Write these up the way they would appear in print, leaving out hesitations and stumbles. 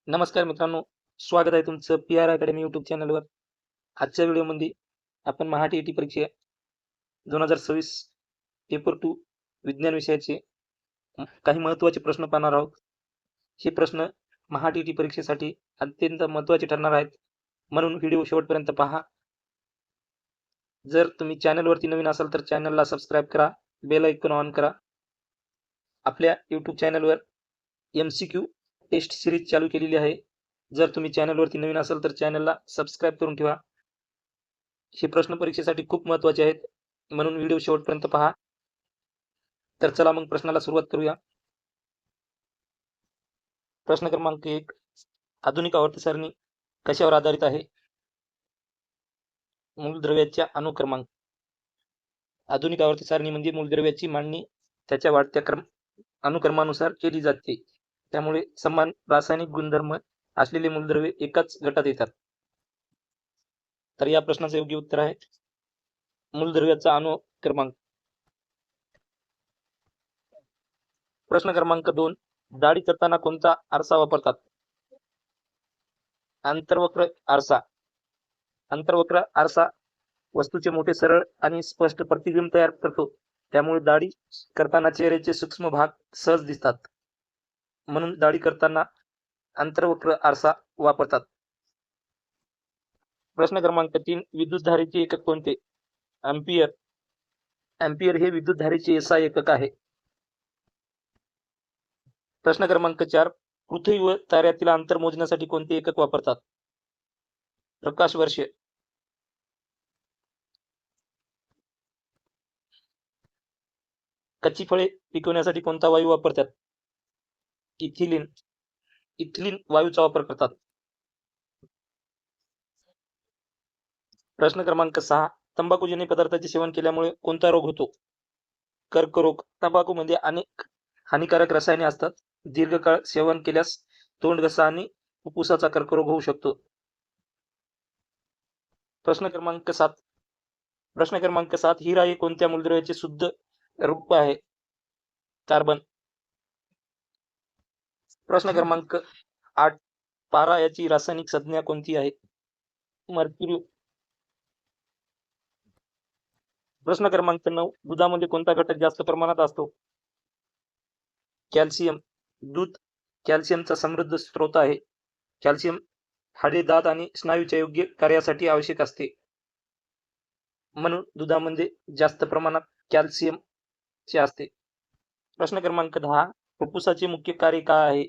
नमस्कार मित्रांनो, स्वागत आहे तुमचं पी-आर अकॅडमी यूट्यूब चॅनलवर. आजच्या व्हिडिओमध्ये आपण महा टी-ई-टी परीक्षा 2026 पेपर 2 विज्ञान विषयाचे काही महत्त्वाचे प्रश्न पाहणार आहोत. हे प्रश्न महा टी-ई-टी परीक्षेसाठी अत्यंत महत्त्वाचे ठरणार आहेत, म्हणून व्हिडिओ शेवटपर्यंत पहा. जर तुम्ही चॅनलवरती नवीन असाल तर चॅनलला सबस्क्राईब करा, बेल आयकॉन ऑन करा. आपल्या यूट्यूब चॅनलवर MCQ टेस्ट सिरीज चालू केलेली आहे. जर तुम्ही चॅनलवरती नवीन असाल तर चॅनलला सबस्क्राईब करून ठेवा. हे प्रश्न परीक्षेसाठी खूप महत्त्वाचे आहेत, म्हणून व्हिडिओ शेवटपर्यंत पहा. तर चला मग प्रश्नाला सुरुवात करूया. प्रश्न क्रमांक 1, आधुनिक आवर्त सारणी कशावर आधारित आहे? मूलद्रव्याच्या अणुक्रमांक. आधुनिक आवर्त सारणी म्हणजे मूलद्रव्याची मांडणी त्याच्या वाढत्या अनुक्रमानुसार केली जाते. त्यामुळे समान रासायनिक गुणधर्म असलेले मूलद्रव्ये एकाच गटात येतात. तर या प्रश्नाचं योग्य उत्तर आहे मूलद्रव्याचा अणु क्रमांक. प्रश्न क्रमांक 2, जाडी करताना कोणता आरसा वापरतात? अंतर्वक्र आरसा. अंतर्वक्र आरसा वस्तूचे मोठे सरळ आणि स्पष्ट प्रतिबिंब तयार करतो. त्यामुळे दाढी करताना चेहऱ्याचे सूक्ष्म भाग सहज दिसतात, म्हणून दाढी करताना अंतर्वक्र आरसा वापरतात. प्रश्न क्रमांक 3, विद्युतधारेचे एकक कोणते? अँपियर. अँपियर हे विद्युतधारेचे SI एकक आहे. प्रश्न क्रमांक 4, पृथ्वी व ताऱ्यातील अंतर मोजण्यासाठी कोणते एकक वापरतात? प्रकाश वर्ष. कच्ची फळे पिकवण्यासाठी कोणता वायू वापरतात? इथिलीन. इथिलीन वायूचा वापर करतात. प्रश्न क्रमांक 6, तंबाखूजन्य पदार्थाचे सेवन केल्यामुळे कोणता रोग होतो? कर्करोग. तंबाखूमध्ये अनेक हानिकारक रसायने असतात. दीर्घकाळ सेवन केल्यास तोंड घसा आणि फुफ्फुसाचा कर्करोग होऊ शकतो. प्रश्न क्रमांक 7, हिरा हे कोणत्या मूलद्रव्याचे शुद्ध रूप आहे? कार्बन. प्रश्न क्रमांक 8, पारा याची रासायनिक संज्ञा कोणती आहे? मर्क्युरी. प्रश्न क्रमांक 9, दुधामध्ये कोणता घटक जास्त प्रमाणात असतो? कॅल्शियम. दूध कॅल्शियमचा समृद्ध स्रोत आहे. कॅल्शियम हाडे, दात आणि स्नायूच्या योग्य कार्यासाठी आवश्यक असते, म्हणून दुधामध्ये जास्त प्रमाणात कॅल्शियमचे असते. प्रश्न क्रमांक 10, फुफ्फुसाचे मुख्य कार्य काय आहे?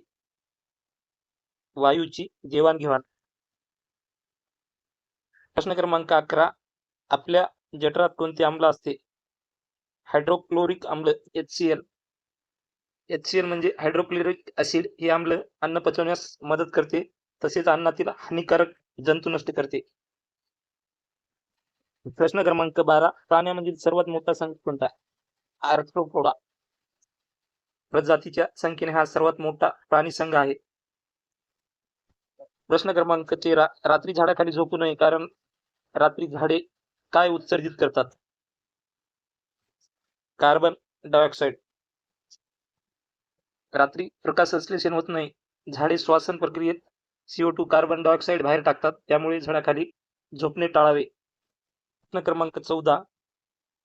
वायूची देवाणघेवाण. प्रश्न क्रमांक 11, आपल्या जठरात कोणते आम्ल असते? हायड्रोक्लोरिक आम्ल HCl. HCl म्हणजे हायड्रोक्लोरिक ऍसिड. हे आम्ल अन्न पचवण्यास मदत करते, तसेच अन्नातील हानिकारक जंतू नष्ट करते. प्रश्न क्रमांक 12, प्राण्यामधील सर्वात मोठा संघ कोणता? आर्थ्रोपोडा. प्रजातीच्या संख्येने हा सर्वात मोठा प्राणी संघ आहे. प्रश्न क्रमांक 13, रात्री झाडाखाली झोपू नये, कारण रात्री झाडे काय उत्सर्जित करतात? Carbon dioxide. रात्री प्रकाश संश्लेषण होत नाही. झाडे श्वासन प्रक्रियेत CO2 कार्बन डायऑक्साईड बाहेर टाकतात, त्यामुळे झाडाखाली झोपणे टाळावे. प्रश्न क्रमांक 14,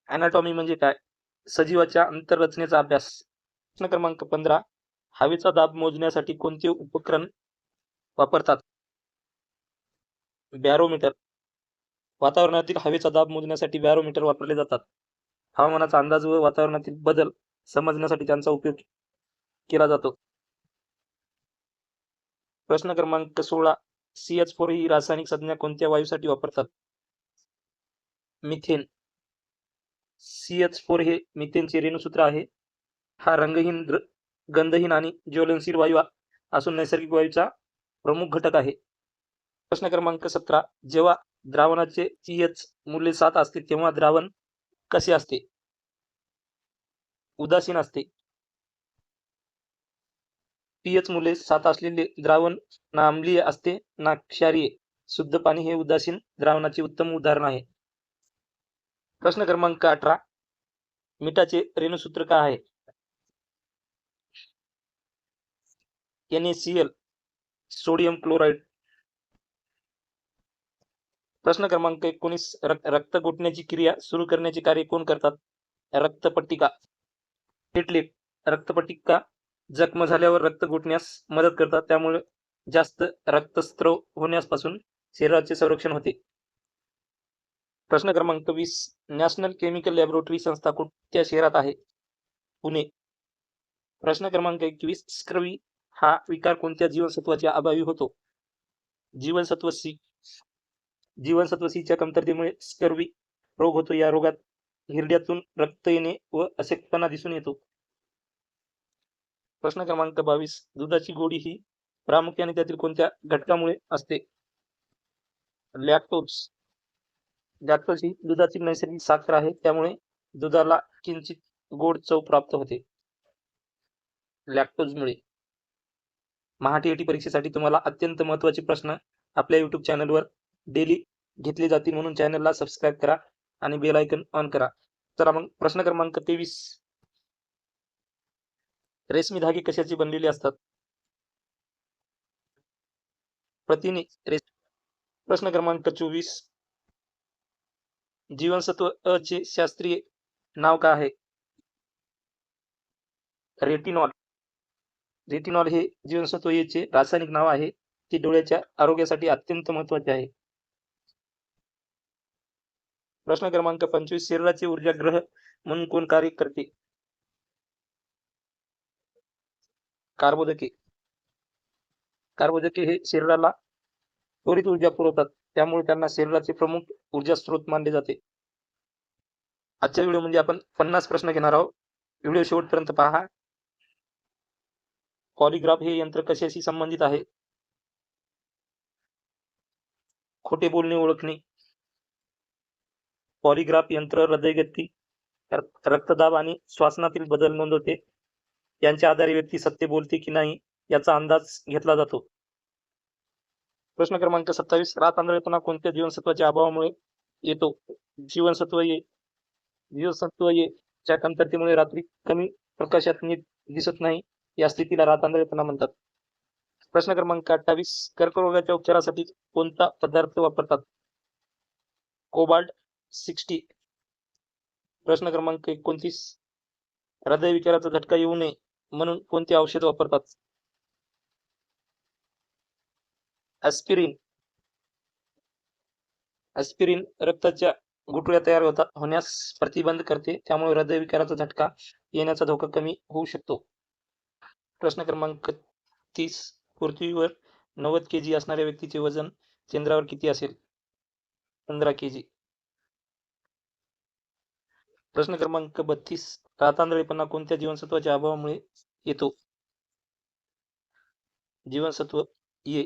अॅनाटॉमी म्हणजे काय? सजीवाच्या अंतर्रचनेचा अभ्यास. प्रश्न क्रमांक 15, हवेचा दाब मोजण्यासाठी कोणते उपकरण वापरतात? बॅरोमीटर. वातावरणातील हवेचा दाब मोजण्यासाठी बॅरोमीटर वापरले जातात. हवामानाचा अंदाज व वातावरणातील बदल समजण्यासाठी त्यांचा उपयोग केला जातो. प्रश्न क्रमांक 16, CH4 ही रासायनिक संज्ञा कोणत्या वायूसाठी वापरतात? मिथेन. CH4 हे मिथेनचे रेणुसूत्र आहे. हा रंगहीन, गंधहीन आणि ज्वलनशील वायू असून नैसर्गिक वायूचा प्रमुख घटक आहे. प्रश्न क्रमांक 17, जेव्हा द्रावणाचे pH मूल्य 7 असते तेव्हा द्रावण कसे असते? उदासीन असते. pH मूल्य 7 असलेले द्रावण ना आम्लीय असते ना क्षारीय. शुद्ध पाणी हे उदासीन द्रावणाचे उत्तम उदाहरण आहे. प्रश्न क्रमांक 18, मीठाचे रेणुसूत्र काय आहे? NaCl. Sodium chloride. प्रश्न क्रमांक 19. रक्त गोठण्याची क्रिया सुरू करण्याचे कार्य कोण करतात? रक्तपट्टिका. प्लेटलेट. रक्तपट्टिका जखम झाल्यावर रक्त गोठण्यास मदत करतात, त्यामुळे जास्त रक्तस्राव होण्यापासून शरीराचे संरक्षण होते. प्रश्न क्रमांक 20. नॅशनल केमिकल लॅबोरेटरी संस्था कोणत्या शहरात आहे? पुणे. प्रश्न क्रमांक 21. स्क्रवी हा विकार कोणत्या जीवनसत्वाच्या अभावी होतो? जीवनसत्व सी. जीवनसत्व सीच्या कमतरतेमुळे स्कर्वी रोग होतो. या रोगात हिरड्यातून रक्त येणे व अशक्तपणा दिसून येतो. प्रश्न क्रमांक 22. दुधाची गोडी ही प्रामुख्याने त्यातील कोणत्या घटकामुळे असते? लॅक्टोज. लॅक्टोज ही दुधाची नैसर्गिक साखर आहे, त्यामुळे दुधाला किंचित गोड चव प्राप्त होते लॅक्टोजमुळे. महाटीएटी परीक्षेसाठी तुम्हाला अत्यंत महत्त्वाचे प्रश्न आपल्या युट्यूब चॅनलवर डेली घेतले जातील, म्हणून चॅनलला सबस्क्राईब करा आणि बेल आयकन ऑन करा. चला मग प्रश्न क्रमांक 23. रेशमी धागे कशाचे बनलेले असतात? प्रथिने. प्रश्न क्रमांक 24. जीवनसत्व अ चे शास्त्रीय नाव काय आहे? रेटिनॉल. रेटिनॉल हे जीवनसत्व ए चे रासायनिक नाव आहे. ते डोळ्याच्या आरोग्यासाठी अत्यंत महत्त्वाचे आहे. प्रश्न क्रमांक 25. शरीराचे ऊर्जाग्रह म्हणून कोण कार्य करते? कार्बोदके. कार्बोदके हे शरीराला त्वरित ऊर्जा पुरवतात, त्यामुळे त्यांना शरीराचे प्रमुख ऊर्जा स्रोत मानले जाते. आजच्या व्हिडिओमध्ये आपण 50 प्रश्न घेणार आहोत. व्हिडिओ शेवटपर्यंत पहा. पॉलिग्राफ हे यंत्र कशाशी संबंधित आहे? खोटे बोलणे ओळखणे. पॉलिग्राफ यंत्र हृदयगती, रक्तदाब आणि श्वासनातील बदल नोंदवते. यांच्या आधारे व्यक्ती सत्य बोलते की नाही याचा अंदाज घेतला जातो. प्रश्न क्रमांक 27. रात आंधळेपणा कोणत्या जीवनसत्वाच्या अभावामुळे येतो? जीवनसत्व ए. जीवनसत्व ए च्या कमतरतेमुळे रात्री कमी प्रकाशात नीट दिसत नाही, या स्थितीला रात आंधळेपणा म्हणतात. प्रश्न क्रमांक 28. कर्करोगाच्या उपचारासाठी कोणता पदार्थ वापरतात? कोबाल्ट 60. प्रश्न क्रमांक 29. हृदयविकाराचा झटका येऊ नये म्हणून कोणते औषध वापरतात? ॲस्पिरिन. ॲस्पिरिन रक्ताच्या गुठळ्या तयार होण्यास प्रतिबंध करते, त्यामुळे हृदयविकाराचा झटका येण्याचा धोका कमी होऊ शकतो. प्रश्न क्रमांक 30. पृथ्वीवर 90 kg असणाऱ्या व्यक्तीचे वजन चंद्रावर किती असेल? 15 kg. प्रश्न क्रमांक 32. रात आंधळेपणा कोणत्या जीवनसत्वाच्या अभावामुळे येतो? जीवनसत्व ए.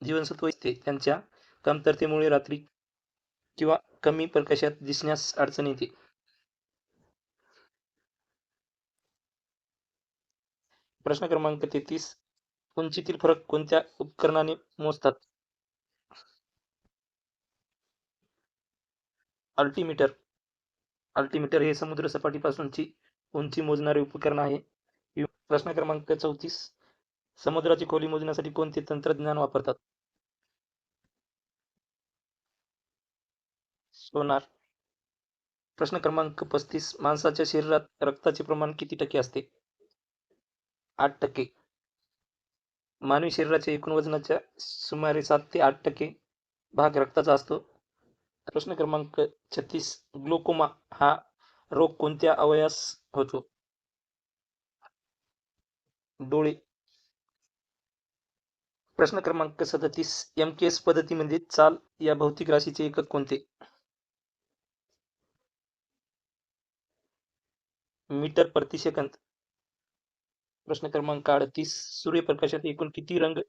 जीवनसत्व ए त्यांच्या कमतरतेमुळे रात्री किंवा कमी प्रकाशात दिसण्यास अडचण येते. प्रश्न क्रमांक 33. उंचीतील फरक कोणत्या उपकरणाने मोजतात? अल्टिमीटर. अल्टिमीटर हे समुद्र सपाटीपासूनची उंची मोजणारे उपकरण आहे. प्रश्न क्रमांक 34. समुद्राची खोली मोजण्यासाठी कोणते तंत्रज्ञान वापरतात? सोनार. प्रश्न क्रमांक 35. माणसाच्या शरीरात रक्ताचे प्रमाण किती टक्के असते? 8%. मानवी शरीराच्या एकूण वजनाच्या सुमारे 7 ते 8% भाग रक्ताचा असतो. प्रश्न क्रमांक 36. ग्लुकोमा हा रोग कोणत्या अवयवास होतो? डोळे. प्रश्न क्रमांक 37. MKS पद्धतीमध्ये चाल या भौतिक राशीचे एकक कोणते? मीटर प्रति सेकंद. प्रश्न क्रमांक 38. सूर्यप्रकाशात एकूण किती रंग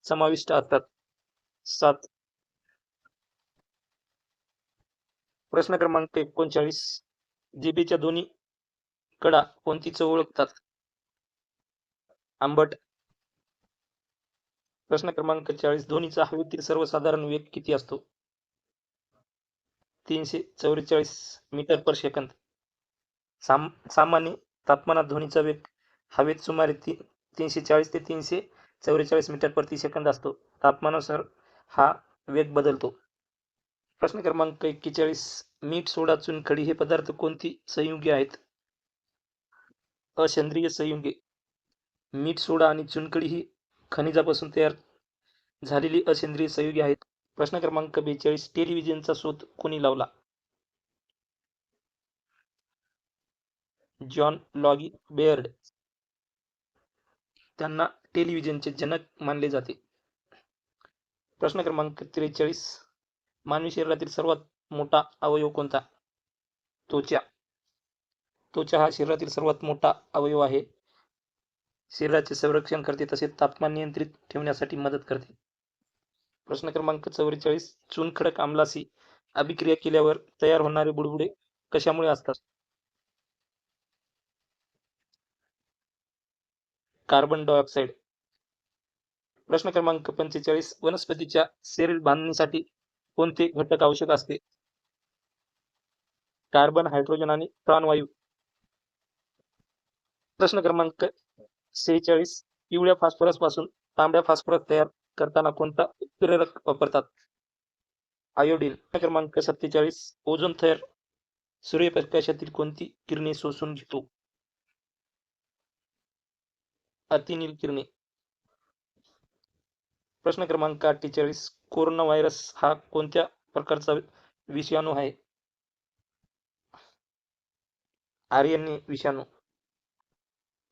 समाविष्ट असतात? 7. प्रश्न क्रमांक 39. जिभेच्या दोन्ही कडा कोणती चव ओळखतात? आंबट. प्रश्न क्रमांक 40. ध्वनीचा हवेतील सर्वसाधारण वेग किती असतो? 344 मीटर पर सेकंद. सामान्य तापमानात ध्वनीचा वेग हवेत सुमारे 340 ते 44 मीटर प्रति सेकंद असतो. तापमानानुसार हा वेग बदलतो. प्रश्न क्रमांक 41. मीठ, सोडा, चुनखडी हे पदार्थ कोणती संयुगे आहेत? असेंद्रिय संयुगे. मीठ, सोडा आणि चुनखडी ही खनिजापासून तयार झालेली असेंद्रिय संयुगे आहेत. प्रश्न क्रमांक 42. टेलिव्हिजनचा शोध कोणी लावला? जॉन लॉगी बेअर्ड. त्यांना टेलिव्हिजनचे जनक मानले जाते. प्रश्न क्रमांक 43. मानवी शरीरातील सर्वात मोठा अवयव कोणता? त्वचा. त्वचा हा शरीरातील सर्वात मोठा अवयव आहे. शरीराचे संरक्षण करते तसेच तापमान नियंत्रित ठेवण्यासाठी मदत करते. प्रश्न क्रमांक 44. चुनखडक आम्लाशी अभिक्रिया केल्यावर तयार होणारे बुडबुडे कशामुळे असतात? Carbon dioxide. प्रश्न क्रमांक 45. वनस्पतीच्या शरीर बांधणीसाठी कोणते घटक आवश्यक असते? कार्बन, हायड्रोजन आणि प्राणवायू. प्रश्न क्रमांक 46. पिवळ्या फॉस्फरस पासून तांबड्या फॉस्फरस तयार करताना कोणता उत्प्रेरक वापरतात? आयोडीन. प्रश्न क्रमांक 47. ओझोन थर सूर्यप्रकाशातील कोणती किरणे शोषून घेतो? अतिनील किरणे. प्रश्न क्रमांक 48. कोरोना व्हायरस हा कोणत्या प्रकारचा विषाणू आहे? आरएनए विषाणू.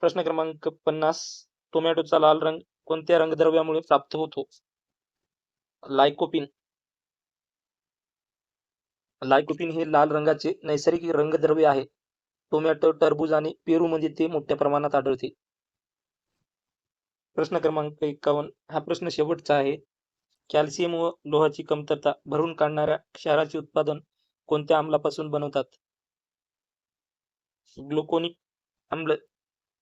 प्रश्न क्रमांक 50. टोमॅटोचा लाल रंग कोणत्या रंगद्रव्यामुळे प्राप्त होतो? लायकोपीन. लायकोपीन हे लाल रंगाचे नैसर्गिक रंगद्रव्य आहे. टोमॅटो, टरबूज आणि पेरूमध्ये ते मोठ्या प्रमाणात आढळते. प्रश्न क्रमांक 51. हा प्रश्न शेवटचा आहे. कॅल्शियम व लोहाची कमतरता भरून काढणाऱ्या क्षाराचे उत्पादन कोणत्या आम्लापासून बनवतात? ग्लुकोनिक आम्ल.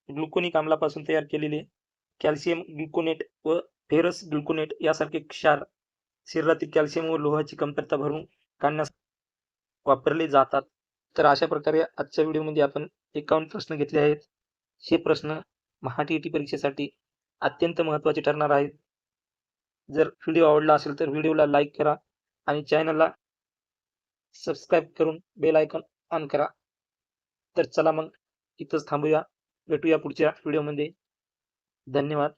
ग्लुकोनिक आम्लापासून तयार केलेले कॅल्शियम ग्लुकोनेट व फेरस ग्लुकोनेट यासारखे क्षार शरीरातील कॅल्शियम व लोहाची कमतरता भरून काढण्यास वापरले जातात. तर अशा प्रकारे आजच्या व्हिडिओमध्ये आपण 51 प्रश्न घेतले आहेत. हे प्रश्न महाटीईटी परीक्षेसाठी अत्यंत महत्त्वाचे ठरणार आहेत. जर व्हिडिओ आवडला असेल तर व्हिडिओला लाईक करा आणि चॅनलला सबस्क्राईब करून बेल आयकॉन ऑन करा. तर चला मग इथंच थांबूया. भेटूया पुढच्या व्हिडिओमध्ये. धन्यवाद.